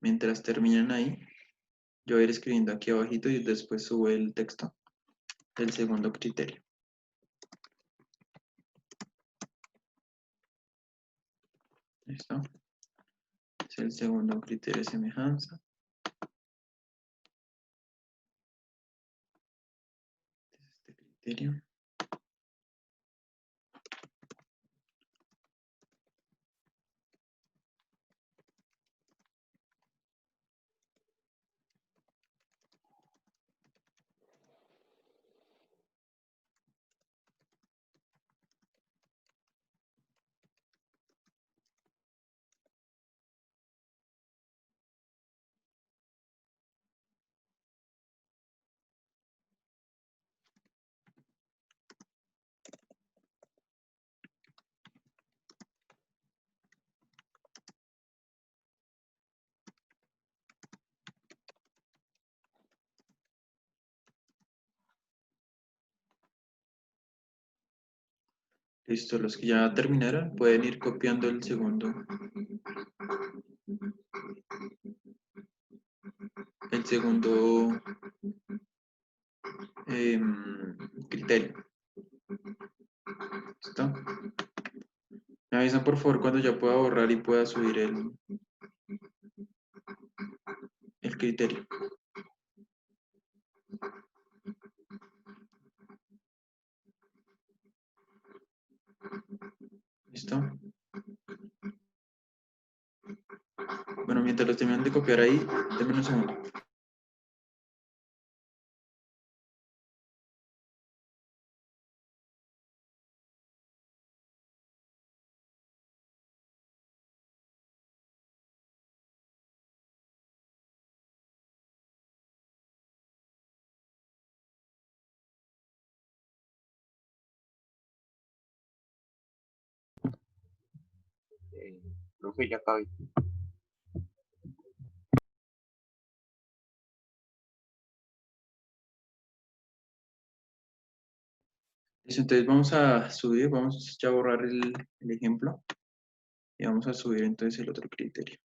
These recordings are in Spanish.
Mientras terminan ahí, yo voy a ir escribiendo aquí abajito y después subo el texto del segundo criterio. ¿Listo? Es el segundo criterio de semejanza. Este criterio. Listo, los que ya terminaron pueden ir copiando el segundo criterio. ¿Listo? Me avisan por favor cuando ya pueda borrar y pueda subir el criterio. ¿Listo? Bueno, mientras los terminan de copiar ahí, denme un segundo. Profe, ya acabé. Listo, entonces vamos a subir, vamos ya a borrar el ejemplo y vamos a subir entonces el otro criterio.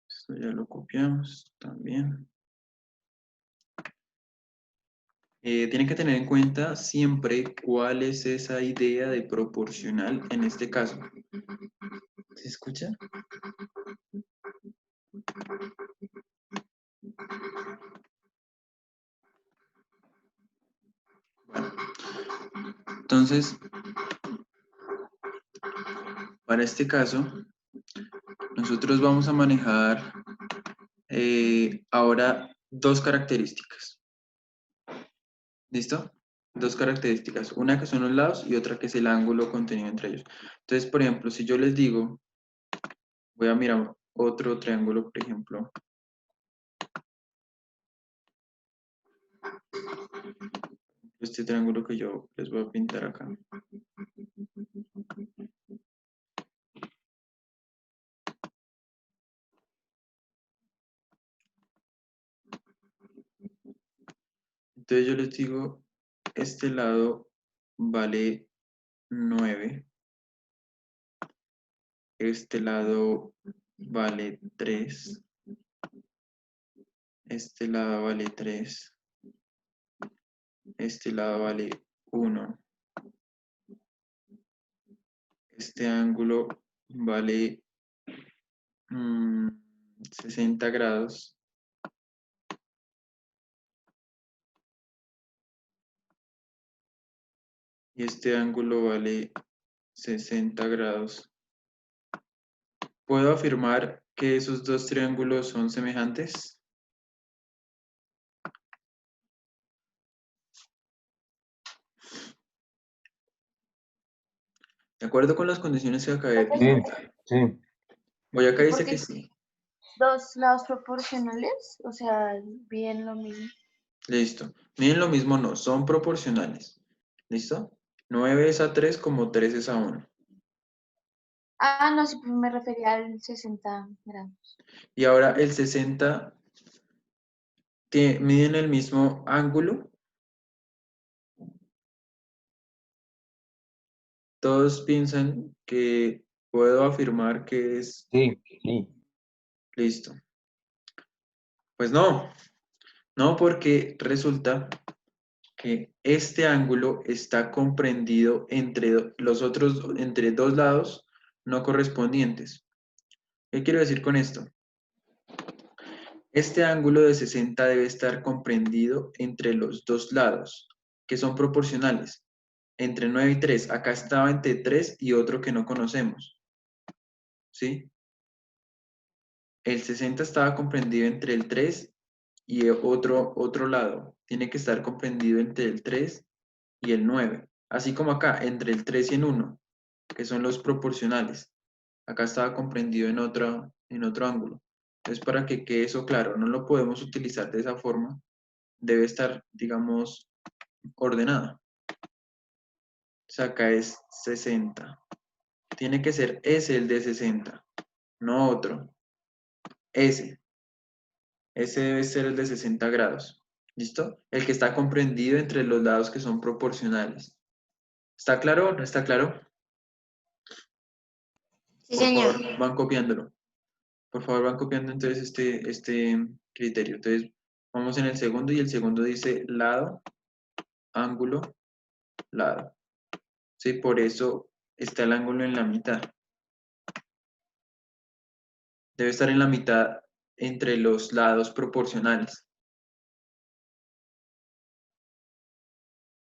Esto ya lo copiamos también. Tienen que tener en cuenta siempre cuál es esa idea de proporcional en este caso. ¿Se escucha? Bueno, entonces, para este caso, nosotros vamos a manejar ahora dos características. ¿Listo? Dos características, una que son los lados y otra que es el ángulo contenido entre ellos. Entonces, por ejemplo, si yo les digo, voy a mirar otro triángulo, por ejemplo. Este triángulo que yo les voy a pintar acá. Entonces yo les digo, este lado vale 9, este lado vale 3, este lado vale 3, este lado vale 1, este ángulo vale 60 grados, y este ángulo vale 60 grados. ¿Puedo afirmar que esos dos triángulos son semejantes? De acuerdo con las condiciones que acabé de pintar. Sí. Voy acá dice Porque que sí. dos lados proporcionales, o sea, bien lo mismo. Listo. Miren lo mismo, no, son proporcionales. ¿Listo? 9 es a 3 como 3 es a 1. Ah, no, sí, pues me refería al 60 grados. Y ahora el 60 miden el mismo ángulo. Todos piensan que puedo afirmar que es Sí, sí. listo. Pues no, no, porque resulta que este ángulo está comprendido entre los otros, entre dos lados no correspondientes. ¿Qué quiero decir con esto? Este ángulo de 60 debe estar comprendido entre los dos lados, que son proporcionales, entre 9 y 3. Acá estaba entre 3 y otro que no conocemos, ¿sí? El 60 estaba comprendido entre el 3 y otro lado. Tiene que estar comprendido entre el 3 y el 9. Así como acá, entre el 3 y el 1, que son los proporcionales. Acá estaba comprendido en otro ángulo. Entonces, para que quede eso claro, no lo podemos utilizar de esa forma. Debe estar, digamos, ordenada. O sea, acá es 60. Tiene que ser ese el de 60, no otro. Ese. Ese debe ser el de 60 grados. ¿Listo? El que está comprendido entre los lados que son proporcionales. ¿Está claro o no está claro? Sí, Por señor. favor, van copiándolo. Por favor, van copiando entonces este criterio. Entonces, vamos en el segundo y el segundo dice lado, ángulo, lado. Sí, por eso está el ángulo en la mitad. Debe estar en la mitad entre los lados proporcionales.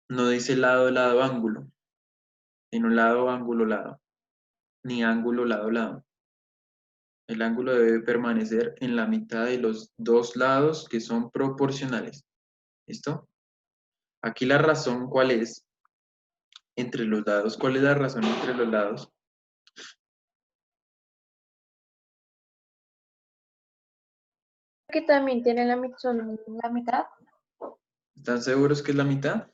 No dice lado, lado, ángulo, sino lado, ángulo, lado. Ni ángulo, lado, lado. El ángulo debe permanecer en la mitad de los dos lados que son proporcionales. ¿Listo? Aquí la razón, ¿cuál es? Entre los lados. ¿Cuál es la razón entre los lados? Que también tiene son la mitad. ¿Están seguros que es la mitad?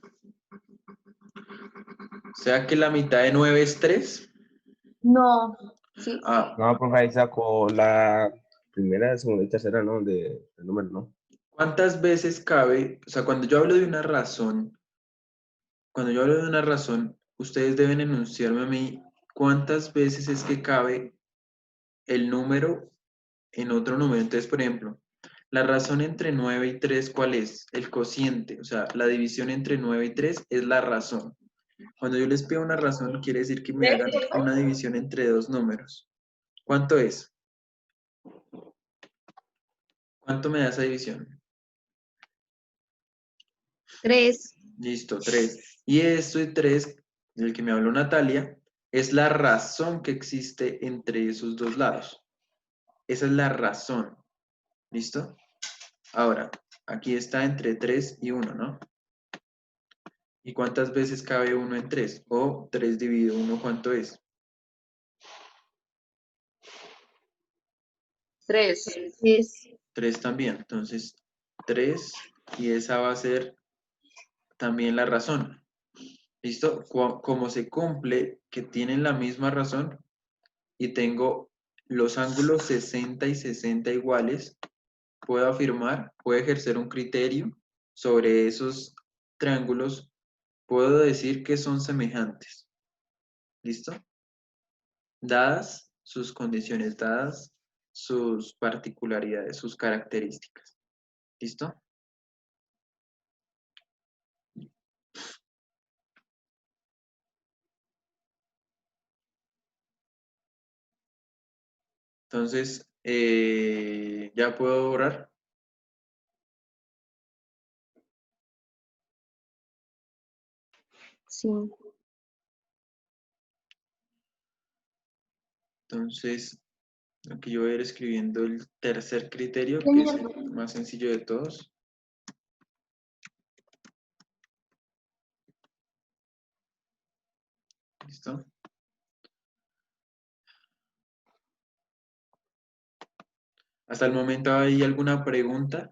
O sea que la mitad de 9 es 3. No, sí. Ah, No, profe, ahí sacó la primera, segunda y tercera, ¿no? El número, ¿no? ¿cuántas veces cabe? O sea, cuando yo hablo de una razón, ustedes deben enunciarme a mí cuántas veces es que cabe el número en otro número. Entonces, por ejemplo, la razón entre 9 y 3, ¿cuál es? El cociente, o sea, la división entre 9 y 3 es la razón. Cuando yo les pido una razón, quiere decir que me hagan una división entre dos números. ¿Cuánto es? ¿Cuánto me da esa división? 3. Listo, 3. Y esto de 3, del que me habló Natalia, es la razón que existe entre esos dos lados. Esa es la razón. ¿Listo? Ahora, aquí está entre 3 y 1, ¿no? ¿Y cuántas veces cabe 1 en 3? O 3 dividido 1, ¿cuánto es? 3. 3 también. Entonces, 3 y esa va a ser también la razón. ¿Listo? Como se cumple que tienen la misma razón y tengo los ángulos 60 y 60 iguales, puedo afirmar, puedo ejercer un criterio sobre esos triángulos, puedo decir que son semejantes. ¿Listo? Dadas sus condiciones, dadas sus particularidades, sus características. ¿Listo? Entonces, ya puedo borrar. Sí. Entonces, aquí yo voy a ir escribiendo el tercer criterio, que es Señor, el más sencillo de todos. ¿Listo? ¿Hasta el momento hay alguna pregunta?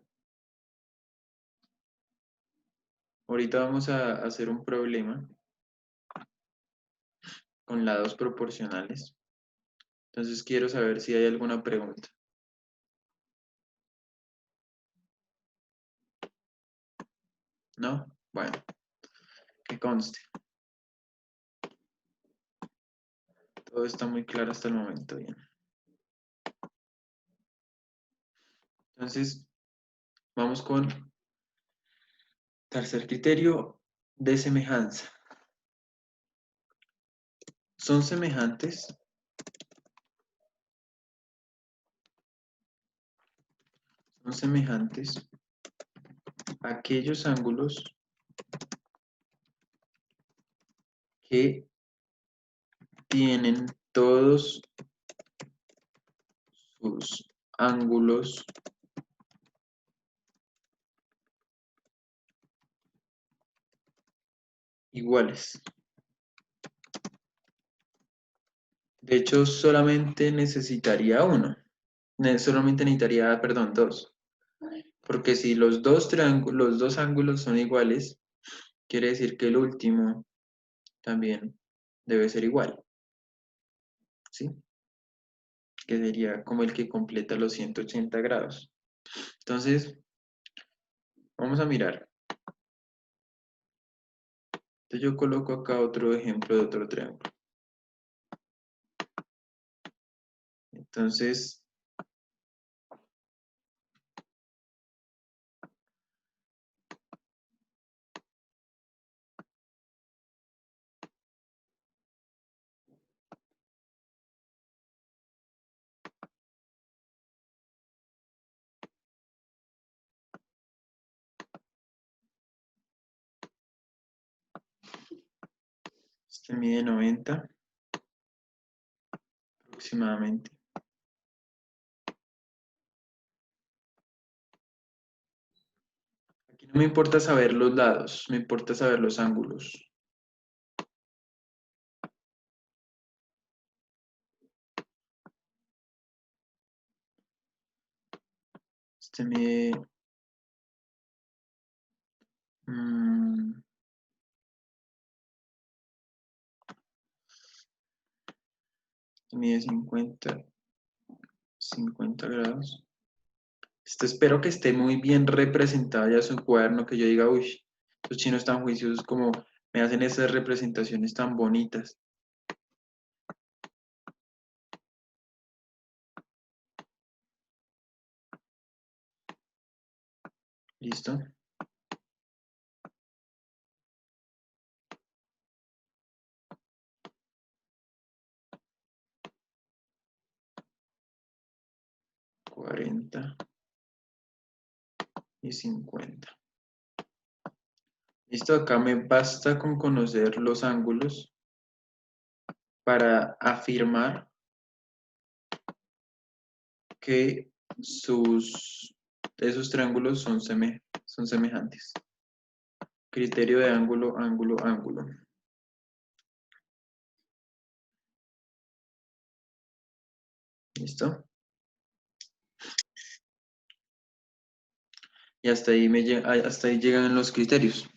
Ahorita vamos a hacer un problema con lados proporcionales. Entonces quiero saber si hay alguna pregunta. ¿No? Bueno, que conste. Todo está muy claro hasta el momento. Bien. Entonces, vamos con tercer criterio de semejanza. Son semejantes aquellos ángulos que tienen todos sus ángulos iguales. De hecho, solamente necesitaría uno. Solamente necesitaría, perdón, dos. Porque si los dos ángulos son iguales, quiere decir que el último también debe ser igual. ¿Sí? Que sería como el que completa los 180 grados. Entonces, vamos a mirar. Entonces yo coloco acá otro ejemplo de otro triángulo. Entonces, este mide 90 aproximadamente. Aquí no me importa saber los lados, me importa saber los ángulos. Este mide... mide 50 grados. Espero que esté muy bien representada ya su cuaderno, que yo diga, uy, los chinos tan juiciosos como me hacen esas representaciones tan bonitas. ¿Listo? $40 y $50. Listo, acá me basta con conocer los ángulos para afirmar que esos triángulos son semejantes. Criterio de ángulo, ángulo, ángulo. ¿Listo? Y hasta ahí llegan los criterios.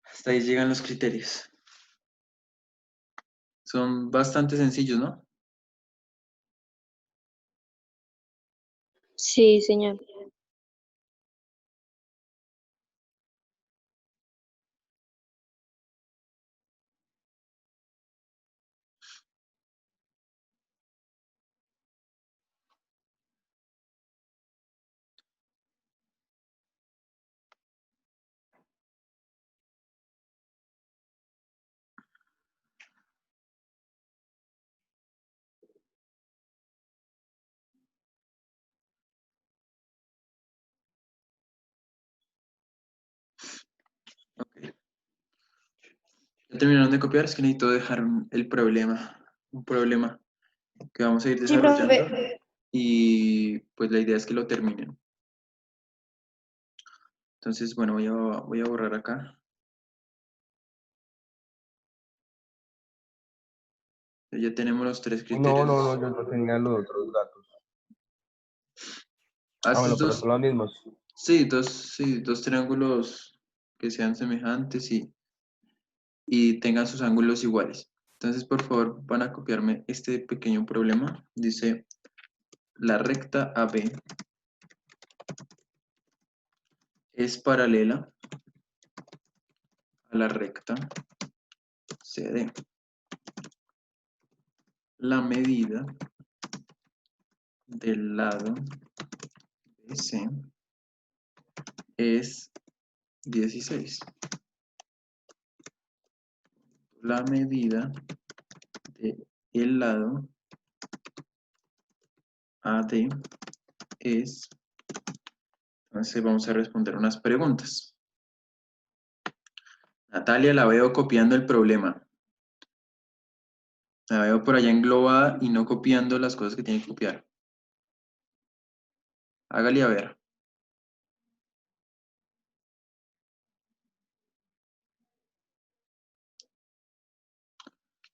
Hasta ahí llegan los criterios. Son bastante sencillos, ¿no? Sí, señor. Ok. ¿Ya terminaron de copiar? Es que necesito dejar el problema. Un problema que vamos a ir Sí, desarrollando. profe. Y pues la idea es que lo terminen. Entonces, bueno, voy a borrar acá. Ya tenemos los tres criterios. No, yo no tenía los otros datos. Haces Bueno, pero dos, son los mismos. sí, dos triángulos que sean semejantes y tengan sus ángulos iguales. Entonces, por favor, van a copiarme este pequeño problema. Dice, la recta AB es paralela a la recta CD. La medida del lado BC es 16. La medida del lado AD es... Entonces vamos a responder unas preguntas. Natalia, la veo copiando el problema. La veo por allá englobada y no copiando las cosas que tiene que copiar. Hágale a ver.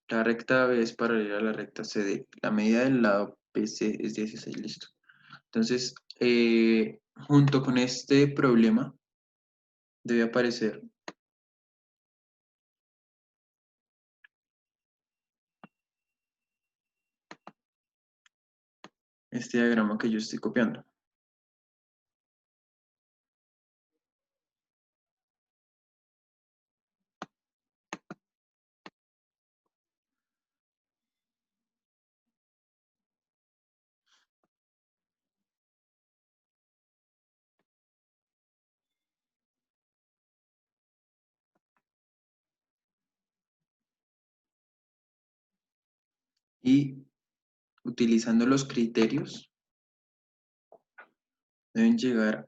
La recta AB es paralela a la recta CD. La medida del lado BC es 16, listo. Entonces, junto con este problema, debe aparecer este diagrama que yo estoy copiando. Y utilizando los criterios, deben llegar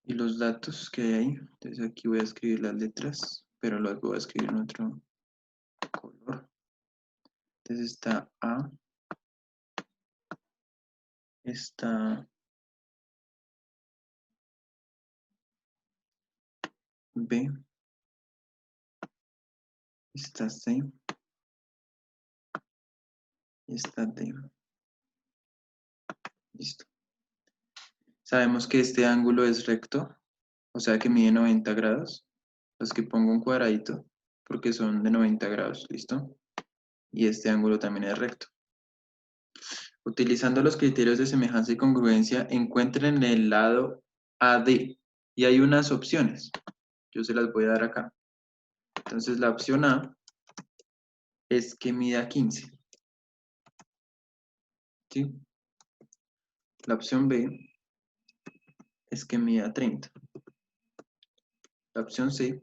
y los datos que hay ahí. Entonces aquí voy a escribir las letras, pero las voy a escribir en otro color. Entonces está A, está B, está C, y está D. Listo. Sabemos que este ángulo es recto, o sea que mide 90 grados. Los que pongo un cuadradito porque son de 90 grados, ¿listo? Y este ángulo también es recto. Utilizando los criterios de semejanza y congruencia, encuentren el lado AD. Y hay unas opciones. Yo se las voy a dar acá. Entonces la opción A es que mida 15. ¿Sí? La opción B es que mida 30. La opción C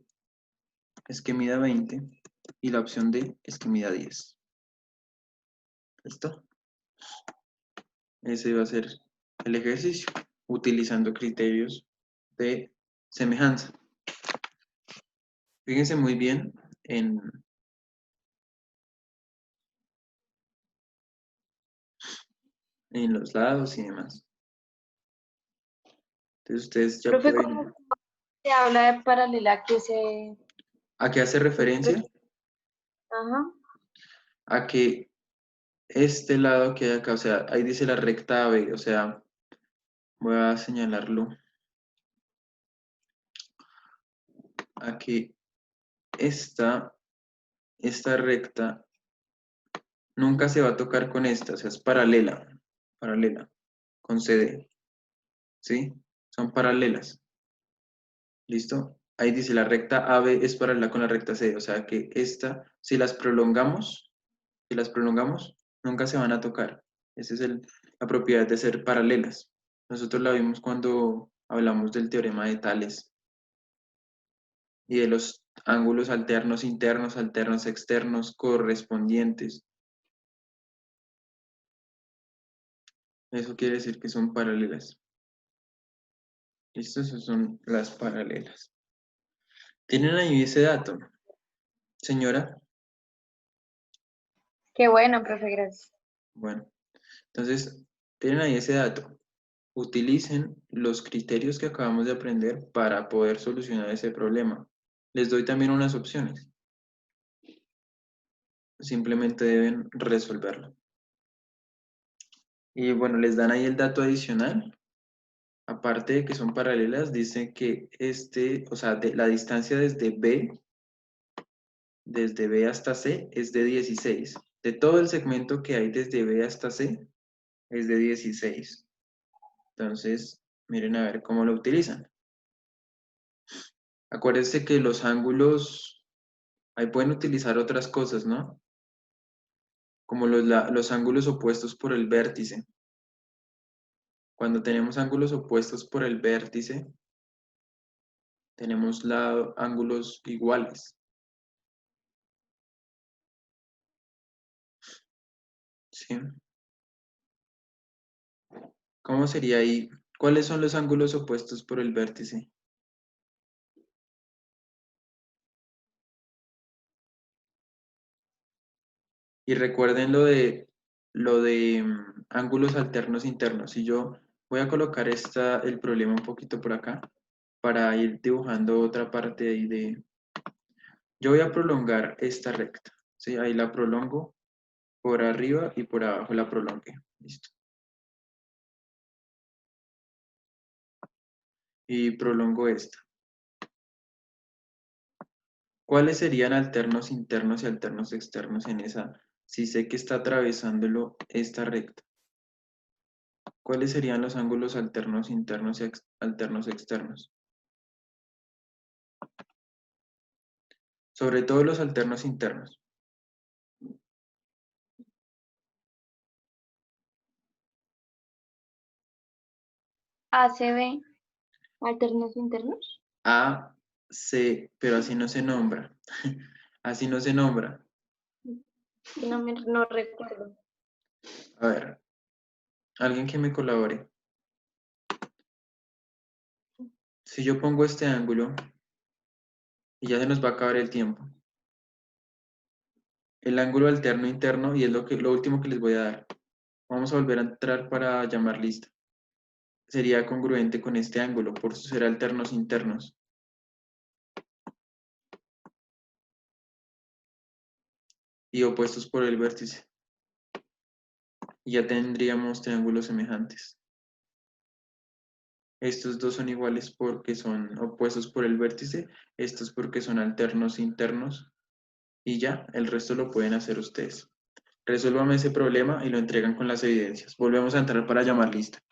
es que mida 20. Y la opción D es que mida 10. ¿Listo? Ese va a ser el ejercicio, utilizando criterios de semejanza. Fíjense muy bien en los lados y demás. Entonces ustedes ya Profe, pueden... cuando se habla de paralela, ¿qué se...? ¿A qué hace referencia? Ajá. A que este lado que hay acá, o sea, ahí dice la recta AB, o sea, voy a señalarlo. A que esta recta nunca se va a tocar con esta, o sea, es paralela, con CD, ¿sí? Son paralelas, ¿listo? Ahí dice la recta AB es paralela con la recta CD, o sea que esta, si las prolongamos, nunca se van a tocar. Esa es la propiedad de ser paralelas. Nosotros la vimos cuando hablamos del teorema de Tales y de los ángulos alternos internos, alternos externos, correspondientes. Eso quiere decir que son paralelas. Estas son las paralelas. ¿Tienen ahí ese dato, señora? Qué bueno, profe, gracias. Bueno, entonces, tienen ahí ese dato. Utilicen los criterios que acabamos de aprender para poder solucionar ese problema. Les doy también unas opciones. Simplemente deben resolverlo. Y bueno, les dan ahí el dato adicional. Aparte de que son paralelas, dice que o sea, la distancia desde B hasta C es de 16. De todo el segmento que hay desde B hasta C es de 16. Entonces, miren a ver cómo lo utilizan. Acuérdense que los ángulos, ahí pueden utilizar otras cosas, ¿no? Como los ángulos opuestos por el vértice. Cuando tenemos ángulos opuestos por el vértice, tenemos ángulos iguales. ¿Sí? ¿Cómo sería ahí? ¿Cuáles son los ángulos opuestos por el vértice? Y recuerden lo de ángulos alternos internos. Y yo voy a colocar el problema un poquito por acá para ir dibujando otra parte ahí de... Yo voy a prolongar esta recta. ¿Sí? Ahí la prolongo por arriba y por abajo la prolongué. Listo. Y prolongo esta. ¿Cuáles serían alternos internos y alternos externos en esa? Si sé que está atravesándolo esta recta. ¿Cuáles serían los ángulos alternos internos y alternos externos? Sobre todo los alternos internos. ACB, alternos internos. A, C, pero así no se nombra. Así no se nombra. No recuerdo. A ver, alguien que me colabore. Si yo pongo este ángulo y ya se nos va a acabar el tiempo. El ángulo alterno interno y es lo último que les voy a dar. Vamos a volver a entrar para llamar lista. Sería congruente con este ángulo, por eso será alternos internos. Y opuestos por el vértice. Y ya tendríamos triángulos semejantes. Estos dos son iguales porque son opuestos por el vértice, estos porque son alternos internos. Y ya, el resto lo pueden hacer ustedes. Resuélvame ese problema y lo entregan con las evidencias. Volvemos a entrar para llamar lista.